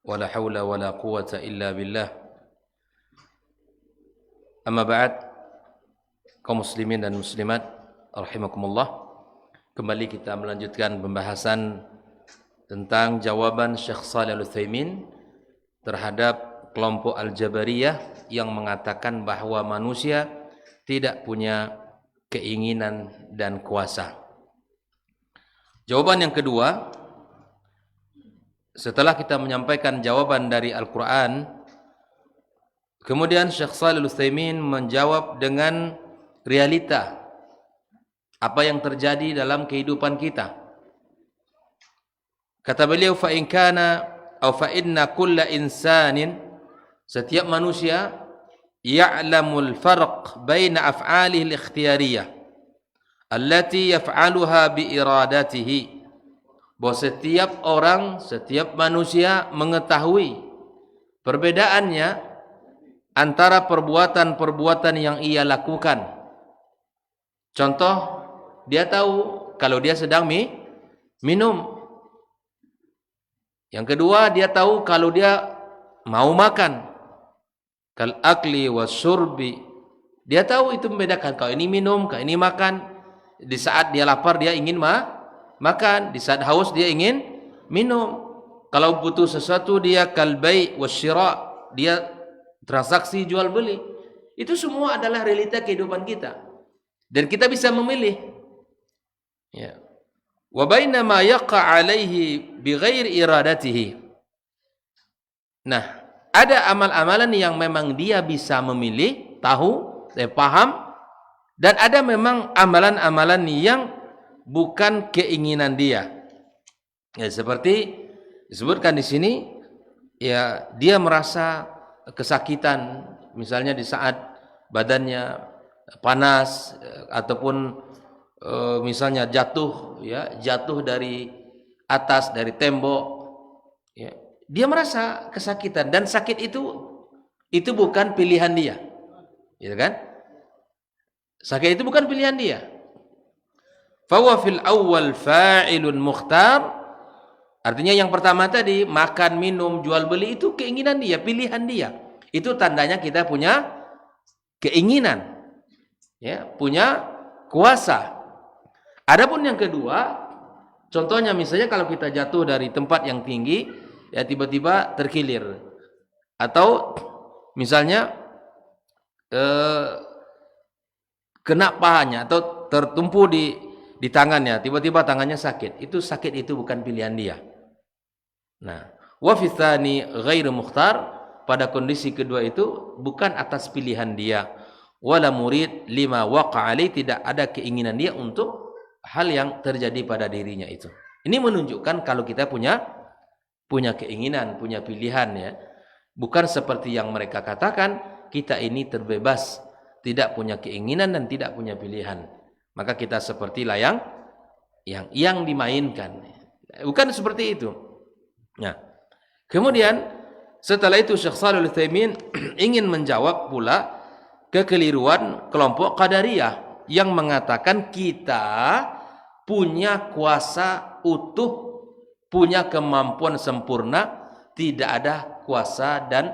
ولا حول ولا قوة إلا بالله. Amma ba'd, kaum muslimin dan muslimat rahimakumullah. Kembali kita melanjutkan pembahasan tentang jawaban Syekh Shalih Al-Utsaimin terhadap kelompok Al-Jabariyah yang mengatakan bahwa manusia tidak punya keinginan dan kuasa. Jawaban yang kedua, setelah kita menyampaikan jawaban dari Al-Quran, kemudian Syekh Shalih Al-Utsaimin menjawab dengan realita apa yang terjadi dalam kehidupan kita. Kata beliau, fa in kana aw fa inna kulla insanin, setiap manusia ya'lamul farq baina af'alihi al-ikhtiyariyah allati yaf'aluha bi iradatihi. Bahwa setiap orang, setiap manusia mengetahui perbedaannya antara perbuatan-perbuatan yang ia lakukan. Contoh, dia tahu kalau dia sedang minum. Yang kedua, dia tahu kalau dia mau makan. Kal akli wasyurbi. Dia tahu itu membedakan. Kalau ini minum, kalau ini makan. Di saat dia lapar, dia ingin makan. Di saat haus, dia ingin minum. Kalau butuh sesuatu, dia kal bai' wasyira. Dia transaksi jual beli. Itu semua adalah realita kehidupan kita, dan kita bisa memilih. Ya. Wa bainama yaqa alaihi bighairi iradatihi. Nah, ada amal-amalan yang memang dia bisa memilih, tahu, paham, dan ada memang amalan-amalan yang bukan keinginan dia. Ya, seperti disebutkan di sini, ya, dia merasa kesakitan, misalnya di saat badannya panas, ataupun misalnya jatuh dari atas, dari tembok, ya. Dia merasa kesakitan, dan sakit itu bukan pilihan dia, gitu kan? Sakit itu bukan pilihan dia. Fawa fil awwal fa'ilun mukhtar. Artinya yang pertama tadi, makan, minum, jual beli, itu keinginan dia, pilihan dia. Itu tandanya kita punya keinginan, ya, punya kuasa. Adapun yang kedua, contohnya misalnya kalau kita jatuh dari tempat yang tinggi, ya, tiba-tiba terkilir, atau misalnya kena pahanya atau tertumpu di tangannya, tiba-tiba tangannya sakit. Sakit itu bukan pilihan dia. Nah, wa fi tsani ghairu mukhtar, pada kondisi kedua itu bukan atas pilihan dia. Wala murid lima waqa alai, tidak ada keinginan dia untuk hal yang terjadi pada dirinya itu. Ini menunjukkan kalau kita punya keinginan, punya pilihan, ya. Bukan seperti yang mereka katakan, kita ini terbebas, tidak punya keinginan dan tidak punya pilihan. Maka kita seperti layang yang dimainkan. Bukan seperti itu. Nah, kemudian setelah itu Syekh Shalih Al-Utsaimin ingin menjawab pula kekeliruan kelompok Qadariyah yang mengatakan kita punya kuasa utuh, punya kemampuan sempurna, tidak ada kuasa dan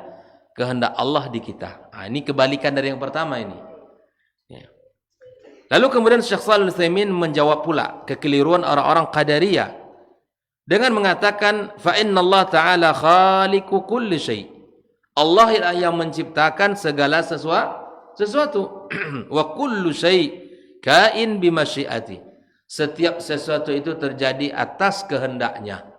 kehendak Allah di kita. Nah, ini kebalikan dari yang pertama ini. Ya. Lalu kemudian Syekh Shalih Al-Utsaimin menjawab pula kekeliruan orang-orang Qadariyah dengan mengatakan, fa innallaha ta'ala khaliqu kulli syai'. Allah lah yang menciptakan segala sesuatu. Wa kullu syai' kain bi masyiati. Setiap sesuatu itu terjadi atas kehendaknya.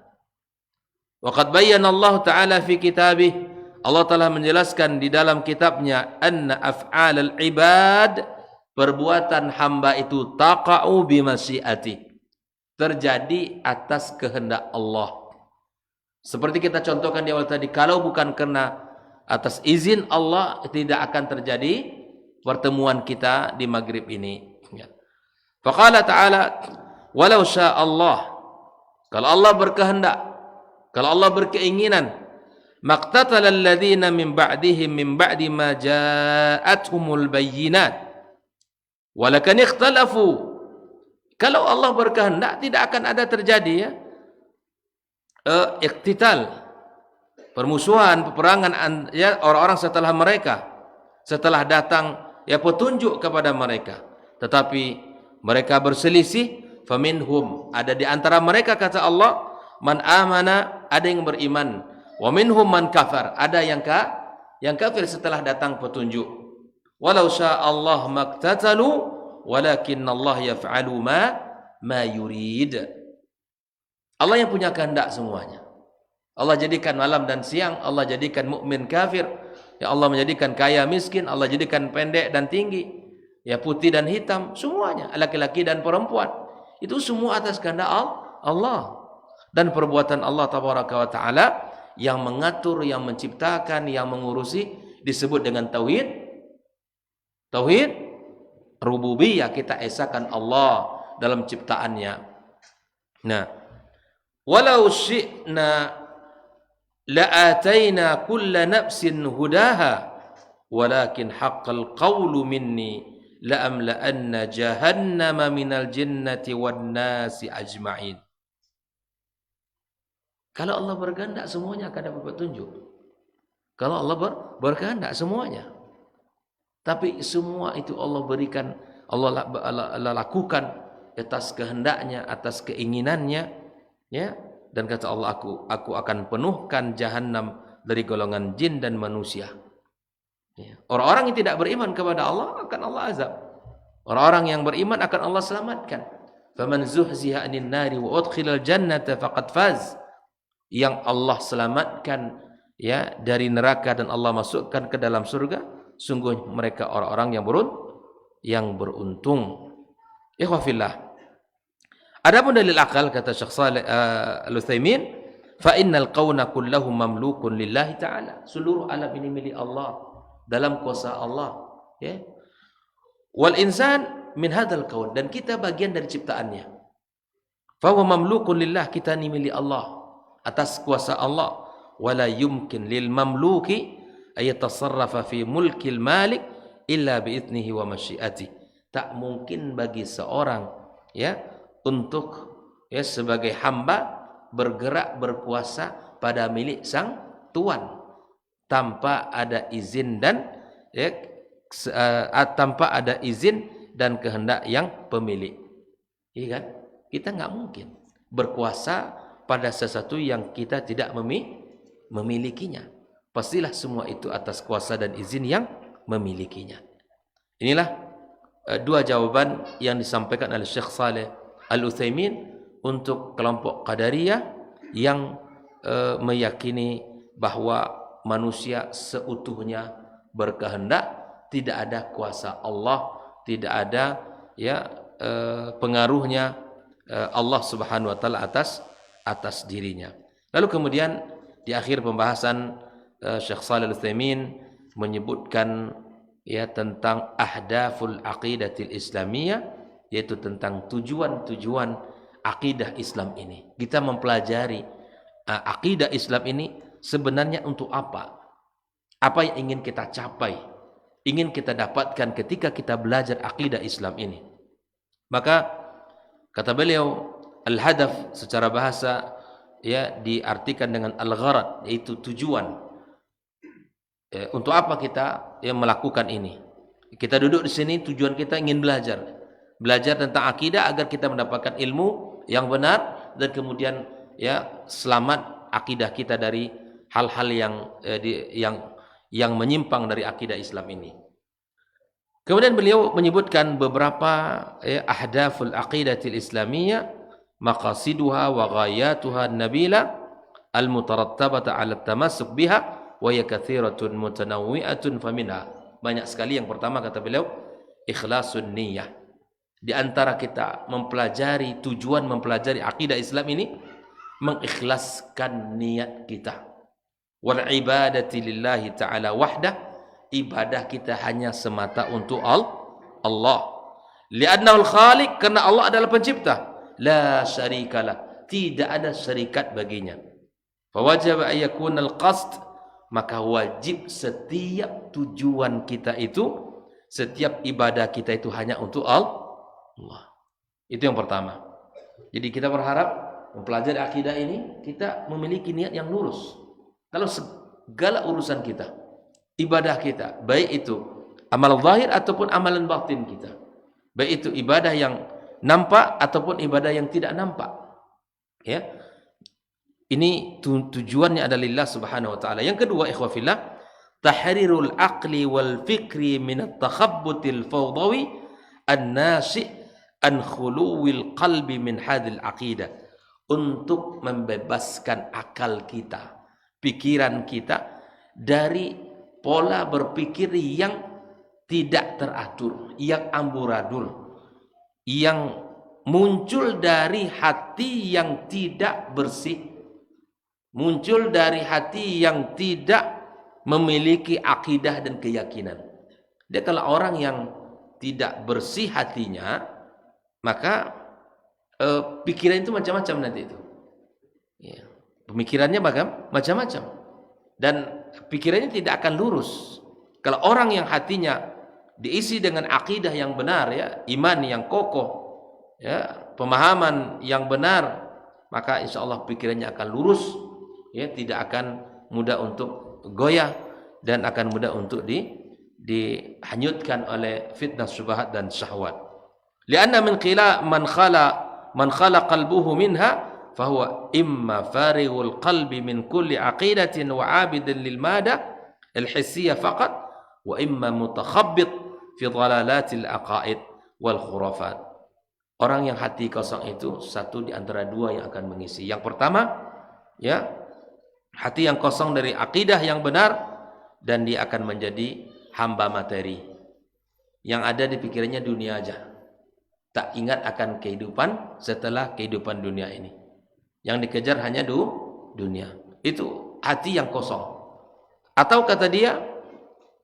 Wa qad bayyana Allah ta'ala fi kitabih. Allah telah menjelaskan di dalam kitabnya, anna af'alal ibad, perbuatan hamba itu taqa'u bi masyiati, terjadi atas kehendak Allah. Seperti kita contohkan di awal tadi, kalau bukan karena atas izin Allah, tidak akan terjadi pertemuan kita di maghrib ini. Faqala ta'ala, walau syaa Allah, kalau Allah berkehendak, kalau Allah berkeinginan, maqtatala alladhina min ba'dihim min ba'di ma ja'atuhumul bayyinat walakin ikhtalafu. Kalau Allah berkehendak, tidak akan ada terjadi, ya, iktital, permusuhan, peperangan ya orang-orang setelah mereka, setelah datang ya petunjuk kepada mereka, tetapi mereka berselisih. Faminhum, ada di antara mereka kata Allah, man amana, ada yang beriman, wa minhum man kafar, ada yang kafir setelah datang petunjuk. Walau syaa Allah maktatalu walakin Allah yaf'alu ma yurid. Allah yang punya kehendak semuanya. Allah jadikan malam dan siang, Allah jadikan mukmin kafir, ya Allah menjadikan kaya miskin, Allah jadikan pendek dan tinggi, ya putih dan hitam, semuanya, laki-laki dan perempuan. Itu semua atas kehendak Allah. Dan perbuatan Allah tabaraka wa taala yang mengatur, yang menciptakan, yang mengurusi disebut dengan tauhid. Tauhid rububiyah, kita esakan Allah dalam ciptaannya. Nah, walau syi'na la'ataina kulla nafsin hudaha walakin haqqal qawlu minni la'amla'anna jahannama minal jinnati wan nasi ajma'in. Kalau Allah berkehendak semuanya akan dapat petunjuk. Kalau Allah berkehendak semuanya. Tapi semua itu Allah berikan, Allah lakukan atas kehendaknya, atas keinginannya, ya. Dan kata Allah, aku akan penuhkan jahanam dari golongan jin dan manusia. Ya. Orang-orang yang tidak beriman kepada Allah akan Allah azab. Orang-orang yang beriman akan Allah selamatkan. Faman zuhziha 'anil nari wa udkhilal jannata faqad faz. Yang Allah selamatkan ya dari neraka dan Allah masukkan ke dalam surga, sungguh mereka orang-orang yang beruntung. Ikhwafillah. Adapun dalil akal kata Syekh Shalih Al-Utsaimin, fa innal kauna kullahu mamlukun lillahi ta'ala. Seluruh alam ini milik Allah, dalam kuasa Allah, ya. Wal insan min hadzal kaun, dan kita bagian dari ciptaannya. Fa huwa mamlukun lillah, kita ini milik Allah, atas kuasa Allah. Wala yumkin lil mamluki ay yatasarrafa fi mulkil malik illa bi idnihi wa masyiatihi. Tak mungkin bagi seorang ya untuk ya sebagai hamba bergerak berkuasa pada milik sang tuan tanpa ada izin dan ya tanpa ada izin dan kehendak yang pemilik. Iya kan? Kita nggak mungkin berkuasa pada sesuatu yang kita tidak memilikinya. Pastilah semua itu atas kuasa dan izin yang memilikinya. Inilah dua jawaban yang disampaikan oleh Syekh Shalih Al-Utsaimin untuk kelompok Qadariyah yang meyakini bahwa manusia seutuhnya berkehendak, tidak ada kuasa Allah, tidak ada ya pengaruhnya Allah Subhanahu wa taala atas dirinya. Lalu kemudian di akhir pembahasan Syekh Shalih Al-Utsaimin menyebutkan ya tentang ahdaful aqidatil islamiyah, yaitu tentang tujuan-tujuan akidah Islam ini. Kita mempelajari akidah Islam ini sebenarnya untuk apa? Apa yang ingin kita capai, ingin kita dapatkan ketika kita belajar akidah Islam ini. Maka kata beliau, al-hadaf secara bahasa ya diartikan dengan al-gharad, yaitu tujuan. Untuk apa kita melakukan ini? Kita duduk di sini, tujuan kita ingin belajar tentang akidah agar kita mendapatkan ilmu yang benar dan kemudian ya selamat akidah kita dari hal-hal yang menyimpang dari akidah Islam ini. Kemudian beliau menyebutkan beberapa ahdaful aqidatil islamiyah, maqasiduha wa ghayatuha nabila al-mutarattabata 'ala at-tamassuk biha wa hiya katsiratun mutanawwi'atun faminha. Banyak sekali. Yang pertama kata beliau, ikhlasun niyyah. Di antara kita mempelajari tujuan mempelajari akidah Islam ini, mengikhlaskan niat kita. Wal ibadati lillahi ta'ala wahdah, ibadah kita hanya semata untuk Allah. Li'annahu al-khaliq, karena Allah adalah pencipta. La syarikalah, tidak ada syarikat baginya. Fa wajib an yakuna al-qasd, maka wajib setiap tujuan kita itu, setiap ibadah kita itu hanya untuk Allah. Itu yang pertama. Jadi kita berharap mempelajari akidah ini kita memiliki niat yang lurus. Kalau segala urusan kita, ibadah kita, baik itu amal zahir ataupun amalan batin kita, baik itu ibadah yang nampak ataupun ibadah yang tidak nampak, ya, ini tujuannya adalah lillah subhanahu wa ta'ala. Yang kedua, ikhwafillah, tahrirul aqli wal fikri min at-takhabbutil fawdawi an-nasi' an khuluwil qalbi min hadil aqidah, untuk membebaskan akal kita, pikiran kita dari pola berpikir yang tidak teratur, yang amburadul, yang muncul dari hati yang tidak bersih, muncul dari hati yang tidak memiliki akidah dan keyakinan. Dia kalau orang yang tidak bersih hatinya, maka pikiran itu macam-macam nanti itu. Ya. Pemikirannya macam-macam. Dan pikirannya tidak akan lurus. Kalau orang yang hatinya diisi dengan akidah yang benar, ya, iman yang kokoh, ya, pemahaman yang benar, maka insya Allah pikirannya akan lurus, ya, tidak akan mudah untuk goyah dan akan mudah untuk dihanyutkan oleh fitnah syubhat dan syahwat. Lianna man khala qalbuhu minha fahuwa imma farighul qalbi min kulli aqidatin wa abidin lil mada al hissiyah faqat wa imma mutakhabbit fi dhalalatil aqaid wal khurafat. Orang yang hati kosong itu satu di antara dua yang akan mengisi. Yang pertama, ya, hati yang kosong dari akidah yang benar, dan dia akan menjadi hamba materi. Yang ada di pikirannya dunia aja. Tak ingat akan kehidupan setelah kehidupan dunia ini. Yang dikejar hanya dunia. Itu hati yang kosong. Atau kata dia,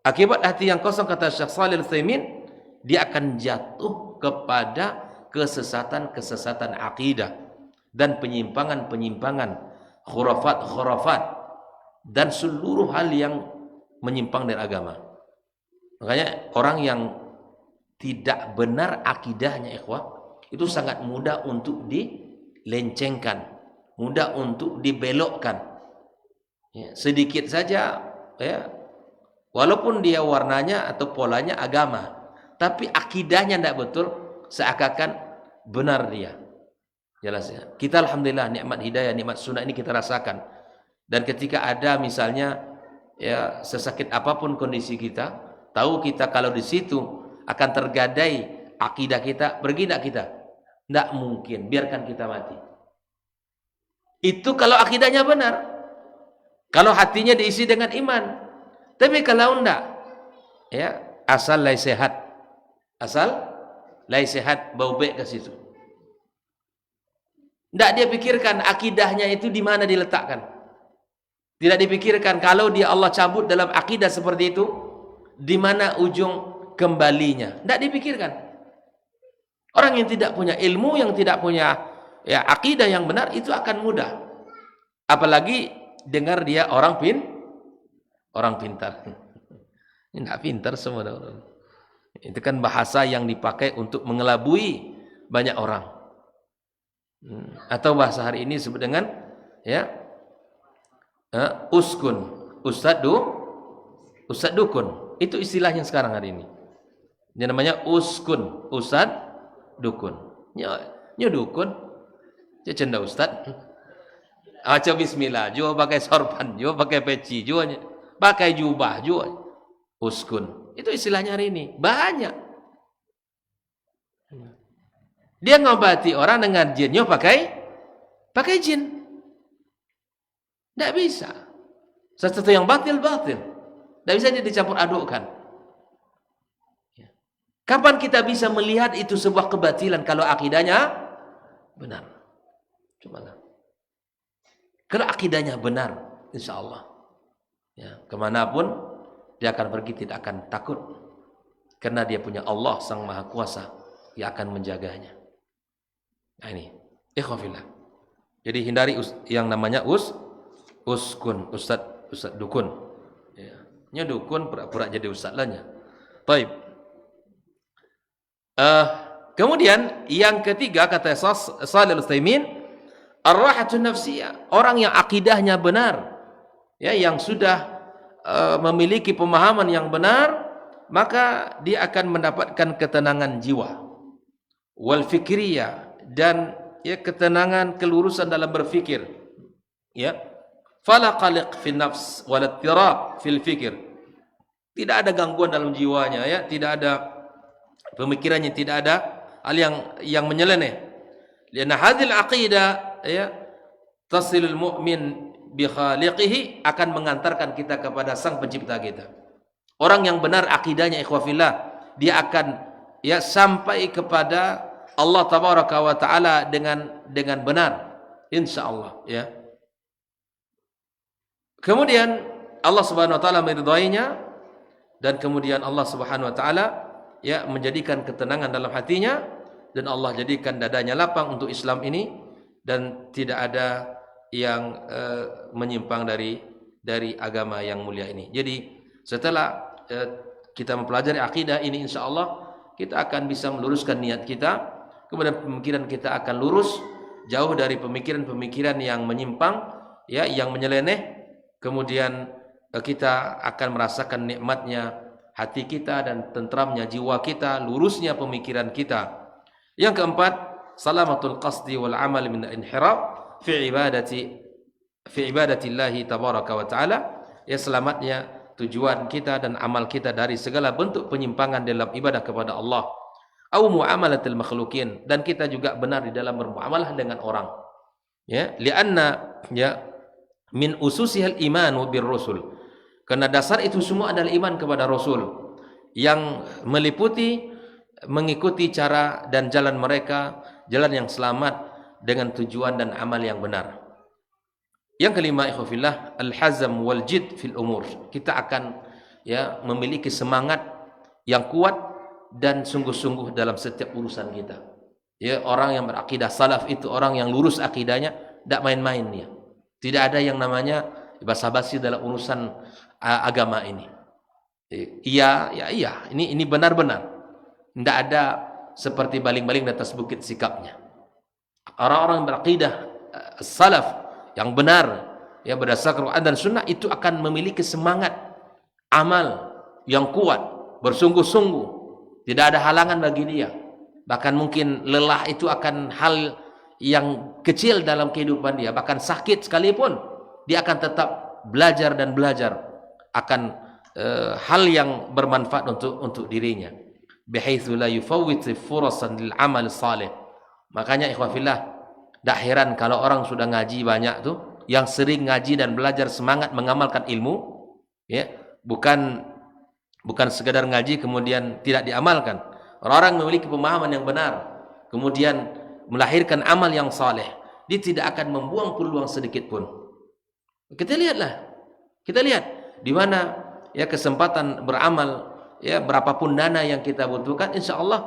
akibat hati yang kosong, kata Syekh Shalih Al-Utsaimin, dia akan jatuh kepada kesesatan-kesesatan akidah dan penyimpangan-penyimpangan, khurafat-khurafat, dan seluruh hal yang menyimpang dari agama. Makanya orang yang tidak benar akidahnya, ikhwah, itu sangat mudah untuk dilencengkan, mudah untuk dibelokkan. Ya, sedikit saja, ya, walaupun dia warnanya atau polanya agama, tapi akidahnya tidak betul, seakan-akan benar dia. Jelas ya. Kita alhamdulillah nikmat hidayah, nikmat sunnah ini kita rasakan. Dan ketika ada misalnya, ya, sesakit apapun kondisi kita, tahu kita kalau di situ akan tergadai akidah kita, pergi tidak kita? Tidak mungkin, biarkan kita mati. Itu kalau akidahnya benar, kalau hatinya diisi dengan iman. Tapi kalau tidak, ya, asal lai sehat, bau baik ke situ. Tidak dia pikirkan akidahnya itu di mana diletakkan. Tidak dipikirkan kalau dia Allah cabut dalam akidah seperti itu, di mana ujung kembalinya. Tidak dipikirkan. Orang yang tidak punya ilmu, yang tidak punya, ya, akidah yang benar, itu akan mudah. Apalagi dengar dia orang pintar. Tidak pintar semua orang. Itu kan bahasa yang dipakai untuk mengelabui banyak orang. Atau bahasa hari ini disebut dengan, ya, uskun, ustad dukun. Itu istilahnya sekarang hari ini. Dia namanya uskun, ustad dukun. Nyo dukun, dia cenda ustad. Aca bismillah, jua pakai sorban, jua pakai peci, jua pakai jubah, jua uskun. Itu istilahnya hari ini. Banyak. Dia ngobati orang dengan jin, nyo pakai jin. Tidak bisa. Sesuatu yang batil. Tidak bisa dia dicampur adukkan. Kapan kita bisa melihat itu sebuah kebatilan kalau akidahnya benar? Cobalah. Kalau akidahnya benar, insya Allah, ya, kemanapun dia akan pergi tidak akan takut, karena dia punya Allah Sang Maha Kuasa yang akan menjaganya. Nah ini, ikhwafillah. Jadi hindari yang namanya uskun, ustad dukun. Ya. Nya dukun pura-pura jadi ustad lahnya. Baik. Kemudian yang ketiga kata Shalih Al-Utsaimin, ar-rahatun nafsiyah, orang yang akidahnya benar, ya, yang sudah memiliki pemahaman yang benar, maka dia akan mendapatkan ketenangan jiwa, wal fikriyah, dan ya ketenangan kelurusan dalam berfikir, ya. Fala qaliq fi nafs wal ittirab fil fikir. Tidak ada gangguan dalam jiwanya, ya, tidak ada pemikirannya, tidak ada hal yang menyeleneh. Karena hadil aqidah, ya, tasilul mu'min bi khaliqihi, akan mengantarkan kita kepada sang pencipta kita. Orang yang benar akidahnya, ikhwafillah, dia akan, ya, sampai kepada Allah tabaraka wa taala dengan benar, insyaallah, ya. Kemudian Allah Subhanahu wa taala meridainya, dan kemudian Allah Subhanahu wa taala, ya, menjadikan ketenangan dalam hatinya, dan Allah jadikan dadanya lapang untuk Islam ini, dan tidak ada yang menyimpang dari agama yang mulia ini. Jadi setelah kita mempelajari akidah ini, insyaallah kita akan bisa meluruskan niat kita, kemudian pemikiran kita akan lurus, jauh dari pemikiran-pemikiran yang menyimpang, ya, yang menyeleneh. Kemudian kita akan merasakan nikmatnya hati kita dan tentramnya jiwa kita, lurusnya pemikiran kita. Yang keempat, salamatul qasdi wal amal min al-inhiraf fi ibadatillahi tabaraka wa taala, ya, selamatnya tujuan kita dan amal kita dari segala bentuk penyimpangan dalam ibadah kepada Allah, au muamalatil makhlukin, dan kita juga benar di dalam bermuamalah dengan orang, ya, lianna, ya, min ususihal imanu bir rusul, karena dasar itu semua adalah iman kepada Rasul, yang meliputi mengikuti cara dan jalan mereka, jalan yang selamat dengan tujuan dan amal yang benar. Yang kelima, ikhwafillah, al-hazm wal jid fil umur. Kita akan, ya, memiliki semangat yang kuat dan sungguh-sungguh dalam setiap urusan kita. Ya, orang yang berakidah salaf itu orang yang lurus akidahnya, tidak main-main dia. Tidak ada yang namanya basa-basi dalam urusan agama ini. Iya, ya iya, ini benar-benar. Tidak ada seperti baling-baling di atas bukit sikapnya. Orang-orang berakidah salaf yang benar, ya, berdasarkan Quran dan Sunnah, itu akan memiliki semangat amal yang kuat, bersungguh-sungguh, tidak ada halangan bagi dia. Bahkan mungkin lelah itu akan hal yang kecil dalam kehidupan dia, bahkan sakit sekalipun dia akan tetap belajar dan belajar akan hal yang bermanfaat untuk dirinya, bihaitsu la yufawwitu furasan lil amal salih. Makanya ikhwafillah, tak heran kalau orang sudah ngaji banyak tuh, yang sering ngaji dan belajar, semangat mengamalkan ilmu, ya, bukan sekadar ngaji kemudian tidak diamalkan. Orang memiliki pemahaman yang benar, kemudian melahirkan amal yang saleh, dia tidak akan membuang peluang sedikit pun. Kita lihat di mana, ya, kesempatan beramal, ya, berapapun dana yang kita butuhkan, insyaallah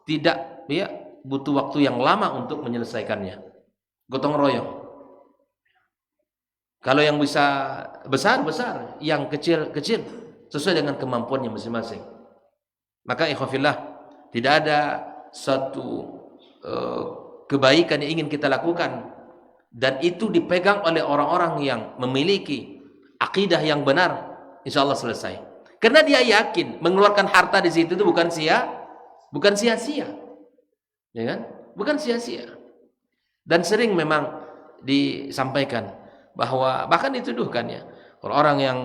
tidak, ya, butuh waktu yang lama untuk menyelesaikannya. Gotong royong. Kalau yang bisa besar, yang kecil, sesuai dengan kemampuannya masing-masing. Maka ikhwafillah, tidak ada satu kebaikan yang ingin kita lakukan dan itu dipegang oleh orang-orang yang memiliki akidah yang benar, insyaallah selesai. Karena dia yakin mengeluarkan harta di situ itu bukan sia-sia. Ya kan? Bukan sia-sia. Dan sering memang disampaikan bahwa, bahkan dituduhkan, ya, orang yang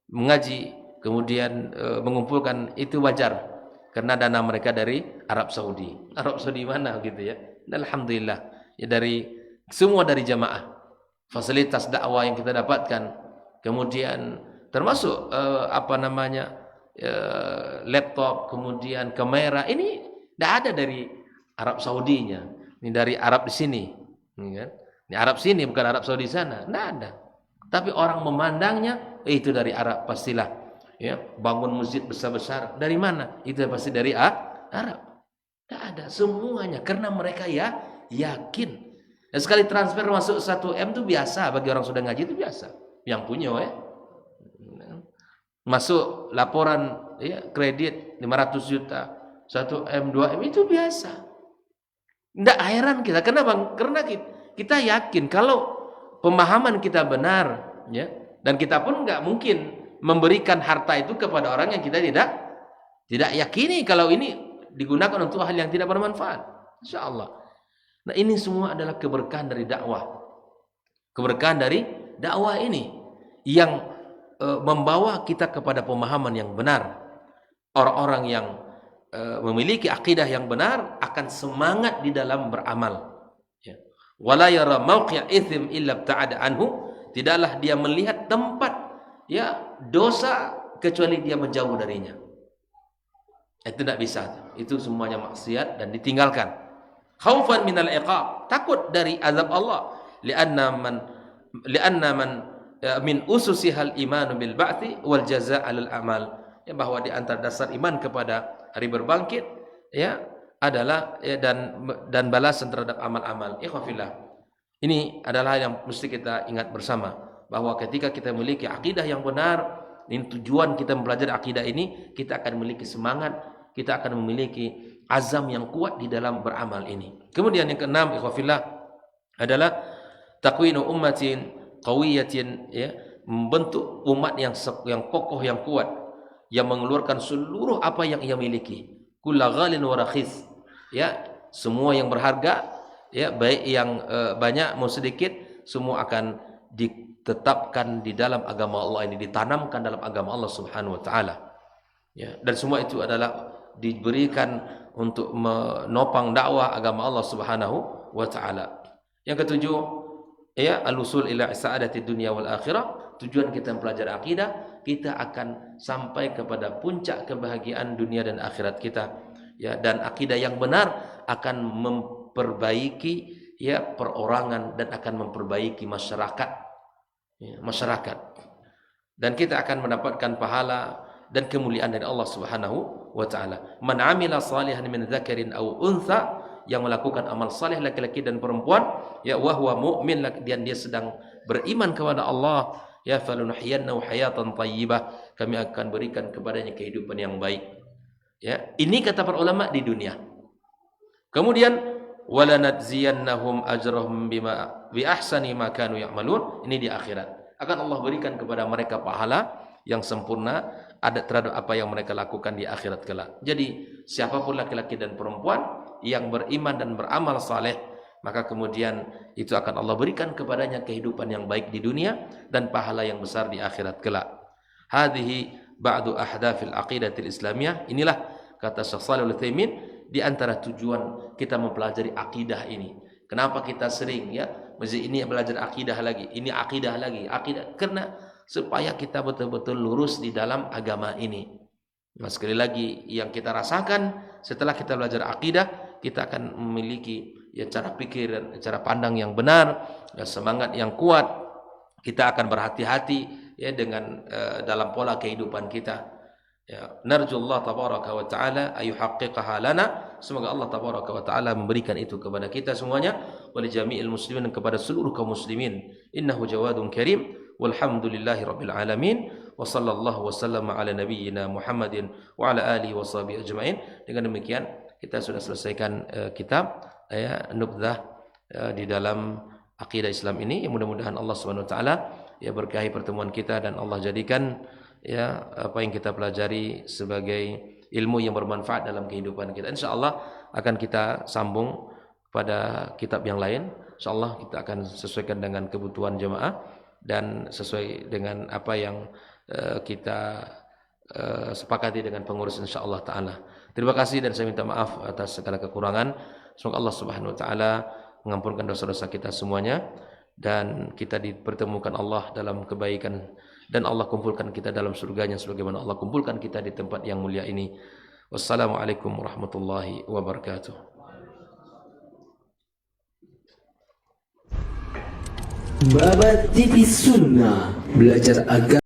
mengaji kemudian mengumpulkan itu wajar karena dana mereka dari Arab Saudi. Arab Saudi mana gitu, ya. Dan alhamdulillah, ya, semua dari jamaah. Fasilitas dakwah yang kita dapatkan, kemudian termasuk laptop, kemudian kamera, ini tidak ada dari Arab Saudinya. Ini dari Arab di sini, kan? Ini Arab sini, bukan Arab Saudi sana. Tidak ada. Tapi orang memandangnya, itu dari Arab pastilah. Ya, bangun masjid besar-besar dari mana? Itu pasti dari Arab. Tidak ada semuanya, karena mereka, ya, yakin. Dan sekali transfer masuk 1 M itu biasa bagi orang sudah ngaji, itu biasa. Yang punya, ya. Masuk laporan, ya, kredit 500 juta, 1 M, 2 M, itu biasa. Tidak heran kita. Kenapa? Karena kita yakin kalau pemahaman kita benar, ya, Dan kita pun nggak mungkin memberikan harta itu kepada orang yang kita tidak yakini kalau ini digunakan untuk hal yang tidak bermanfaat. Insyaallah. Nah, ini semua adalah keberkahan dari dakwah. Keberkahan dari dakwah ini yang membawa kita kepada pemahaman yang benar. Orang-orang yang memiliki akidah yang benar akan semangat di dalam beramal. Ya. Wala yara mawqi'a itsm illa ibta'ada anhu. Tidaklah dia melihat tempat ya dosa kecuali dia menjauh darinya. Itu tidak bisa. Itu semuanya maksiat dan ditinggalkan. Khaufan minal iqab, takut dari azab Allah. Lianna man min ususihal iman bil ba'thi wal jazaa' 'alal amal. Ya, bahwa di antara dasar iman kepada hari berbangkit ya adalah ya, dan balasan terhadap amal-amal. Ikhwafillah. Ini adalah yang mesti kita ingat bersama, bahwa ketika kita memiliki akidah yang benar, ini tujuan kita mempelajari akidah ini, kita akan memiliki semangat, kita akan memiliki azam yang kuat di dalam beramal ini. Kemudian yang keenam, ikhwafillah, adalah takwinu ummatin qawiyatin, ya, membentuk umat yang kokoh, yang kuat, yang mengeluarkan seluruh apa yang ia miliki. Kullu ghalin wa rakhis, ya, semua yang berharga, ya, baik yang banyak mau sedikit, semua akan ditetapkan di dalam agama Allah ini, ditanamkan dalam agama Allah Subhanahu wa taala. Ya, dan semua itu adalah diberikan untuk menopang dakwah agama Allah Subhanahu wa taala. Yang ketujuh, ya, al-usul ila sa'adati dunya wal akhirah. Tujuan kita mempelajari akidah, kita akan sampai kepada puncak kebahagiaan dunia dan akhirat kita. Ya, dan akidah yang benar akan memperbaiki ya perorangan dan akan memperbaiki masyarakat, ya, masyarakat. Dan kita akan mendapatkan pahala dan kemuliaan dari Allah Subhanahu wa taala. Man 'amila salihan min dzakarin aw untha, yang melakukan amal saleh laki-laki dan perempuan, ya, wa huwa mu'min, dan dia sedang beriman kepada Allah, ya, falunuhyiyannahu hayatan thayyibah, kami akan berikan kepadanya kehidupan yang baik. Ya, ini kata para ulama di dunia. Kemudian walanadziyannahum ajrahum bima bi ahsani ma kanu ya'malun, ini di akhirat. Akan Allah berikan kepada mereka pahala yang sempurna ada terhadap apa yang mereka lakukan di akhirat kelak. Jadi siapapun laki-laki dan perempuan yang beriman dan beramal saleh, maka kemudian itu akan Allah berikan kepadanya kehidupan yang baik di dunia dan pahala yang besar di akhirat kelak. Hadhihi ba'du ahdafil aqidatil islamiyah. Inilah kata Syekh Shalih Al-Utsaimin di antara tujuan kita mempelajari akidah ini. Kenapa kita sering ya masjid ini belajar akidah lagi, ini akidah lagi, akidah, karena supaya kita betul-betul lurus di dalam agama ini. Nah, sekali lagi yang kita rasakan setelah kita belajar akidah, kita akan memiliki ya cara pikir, cara pandang yang benar, ya, semangat yang kuat. Kita akan berhati-hati ya dengan dalam pola kehidupan kita. Ya, narjullah tabaraka wa taala ayuhaqqiqaha lana. Semoga Allah tabaraka wa taala memberikan itu kepada kita semuanya, wal jami'il muslimin, kepada seluruh kaum muslimin. Innahu jawadun karim. Walhamdulillahi rabbil alamin. Wa sallallahu wasallam ala nabiyyina Muhammadin wa ala alihi wa sahbihi ajma'in. Dengan demikian kita sudah selesaikan kitab ya Nubdzah di dalam akidah Islam ini. Yang mudah-mudahan Allah Subhanahu wa taala ya berkahi pertemuan kita, dan Allah jadikan ya apa yang kita pelajari sebagai ilmu yang bermanfaat dalam kehidupan kita. Insyaallah akan kita sambung pada kitab yang lain. Insyaallah kita akan sesuaikan dengan kebutuhan jemaah dan sesuai dengan apa yang kita sepakati dengan pengurus insyaallah taala. Terima kasih dan saya minta maaf atas segala kekurangan. Semoga Allah Subhanahu wa taala mengampunkan dosa-dosa kita semuanya, dan kita dipertemukan Allah dalam kebaikan, dan Allah kumpulkan kita dalam surganya sebagaimana Allah kumpulkan kita di tempat yang mulia ini. Wassalamualaikum warahmatullahi wabarakatuh. Babat TV Sunnah, belajar agama.